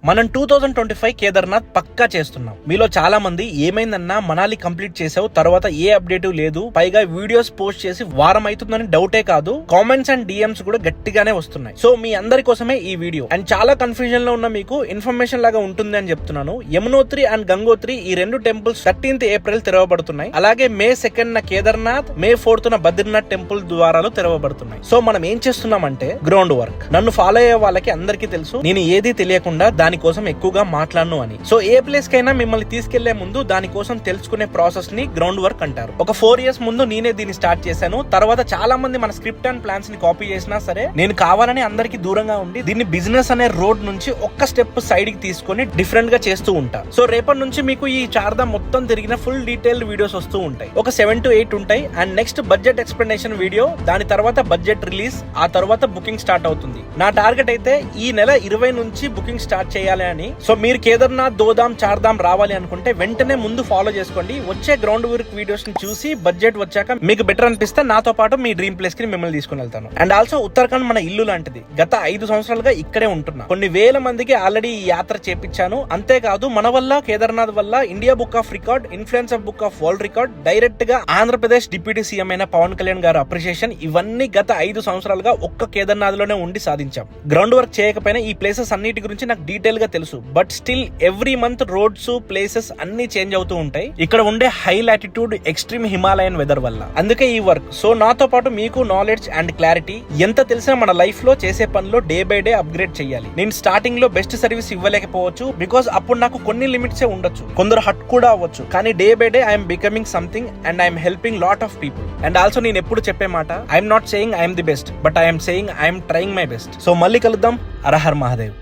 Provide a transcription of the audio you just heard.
మనం 2025 కేదార్నాథ్ పక్కా చేస్తున్నాం. మీలో చాలా మంది ఏమైందన్నా మనాలి కంప్లీట్ చేసావు, తర్వాత ఏ అప్డేట్ లేదు, పైగా వీడియోస్ పోస్ట్ చేసి వారం అవుతుందని డౌటే కాదు, కామెంట్స్ అండ్ డిఎంస్ కూడా గట్టిగానే వస్తున్నాయి. సో మీ అందరి కోసమే ఈ వీడియో. అండ్ చాలా కన్ఫ్యూజన్ లో ఉన్న మీకు ఇన్ఫర్మేషన్ లాగా ఉంటుంది అని చెప్తున్నాను. యమునోత్రి అండ్ గంగోత్రి ఈ రెండు టెంపుల్స్ 13th ఏప్రిల్ తెరవబడుతున్నాయి. అలాగే May 2nd Kedarnath, May 4th Badrinath temple ద్వారాలు తెరవబడుతున్నాయి. సో మనం ఏం చేస్తున్నామంటే గ్రౌండ్ వర్క్. నన్ను ఫాలో అయ్యే వాళ్ళకి అందరికీ తెలుసు నేను ఏది తెలియకుండా దానికోసం ఎక్కువగా మాట్లాడను అని. సో ఏ ప్లేస్ కైనా మిమ్మల్ని తీసుకెళ్లే ముందు దానికోసం తెలుసుకునే ప్రాసెస్ ని గ్రౌండ్ వర్క్ అంటారు. ఒక 4 years ముందు నేనే దీన్ని స్టార్ట్ చేశాను. తర్వాత చాలా మంది మన స్క్రిప్ట్ అండ్ ప్లాన్స్ ని కాపీ చేసినా సరే నేను కావాలని అందరికి దూరంగా ఉండి దీన్ని బిజినెస్ అనే రోడ్ నుంచి ఒక్క స్టెప్ సైడ్ కి తీసుకొని డిఫరెంట్ గా చేస్తూ ఉంటా. సో రేపటి నుంచి మీకు ఈ చార్ధామ్ మొత్తం తిరిగిన ఫుల్ డీటెయిల్డ్ వీడియోస్ వస్తూ ఉంటాయి. ఒక 7 to 8 ఉంటాయి. And next budget explanation video, దాని తర్వాత బడ్జెట్ రిలీజ్, ఆ తర్వాత బుకింగ్ స్టార్ట్ అవుతుంది. నా టార్గెట్ అయితే ఈ నెల 20 నుంచి బుకింగ్ స్టార్ట్ చేయాలి అని. సో మీరు కేదార్నాథ్, దోదాం, చార్ధామ్ రావాలి అనుకుంటే వెంటనే ముందు ఫాలో చేసుకోండి. వచ్చే గ్రౌండ్ వర్క్ వీడియోస్ ని చూసి బడ్జెట్ వచ్చాక మీకు బెటర్ అనిపిస్తే నాతో పాటు మీ డ్రీమ్ ప్లేస్ కి మిమ్మల్ని తీసుకుని వెళ్తాను. అండ్ ఆల్సో ఉత్తరాఖండ్ మన ఇల్లు లాంటిది. గత 5 సంవత్సరాలుగా ఇక్కడే ఉంటున్నా. కొన్ని వేల మందికి ఆల్రెడీ ఈ యాత్ర చేపించాను. అంతేకాదు మన వల్ల, కేదార్నాథ్ వల్ల India book of record, influencer book of world record, direct గా ఆంధ్రప్రదేశ్ డిప్యూటీ సీఎం అయిన పవన్ కళ్యాణ్ గారు అప్రిషియేషన్, ఇవన్నీ గత 5 సంవత్సరాలుగా ఒక్క కేదార్నాథ్ లోనే ఉండి సాధించాం. గ్రౌండ్ వర్క్ చేయకపోయినా ఈ ప్లేసెస్ అన్నిటి గురించి నాకు డీటెయిల్ గా తెలుసు. But still every month roads, places అన్ని చేంజ్ అవుతూ ఉంటాయి. ఇక్కడ ఉండే high latitude, extreme Himalayan weather వల్ల. అందుకే ఈ వర్క్. సో నాతో పాటు మీకు నాలెడ్జ్ అండ్ క్లారిటీ ఎంత తెలిసినా మన లైఫ్ లో చేసే పనిలో డే బై డే అప్గ్రేడ్ చేయాలి. నేను స్టార్టింగ్ లో బెస్ట్ సర్వీస్ ఇవ్వలేకపోవచ్చు, బికాస్ అప్పుడు నాకు కొన్ని లిమిట్స్ ఉండొచ్చు, కొందరు హట్ కూడా అవ్వచ్చు. కానీ day by day I'm becoming something and I'm helping lot of people. And also నేను ఎప్పుడు చెప్పే మాట, I'm not saying I'm the best, but I'm saying I'm trying my best. So మళ్ళీ కలుద్దాం. హర హర్ మహాదేవ్.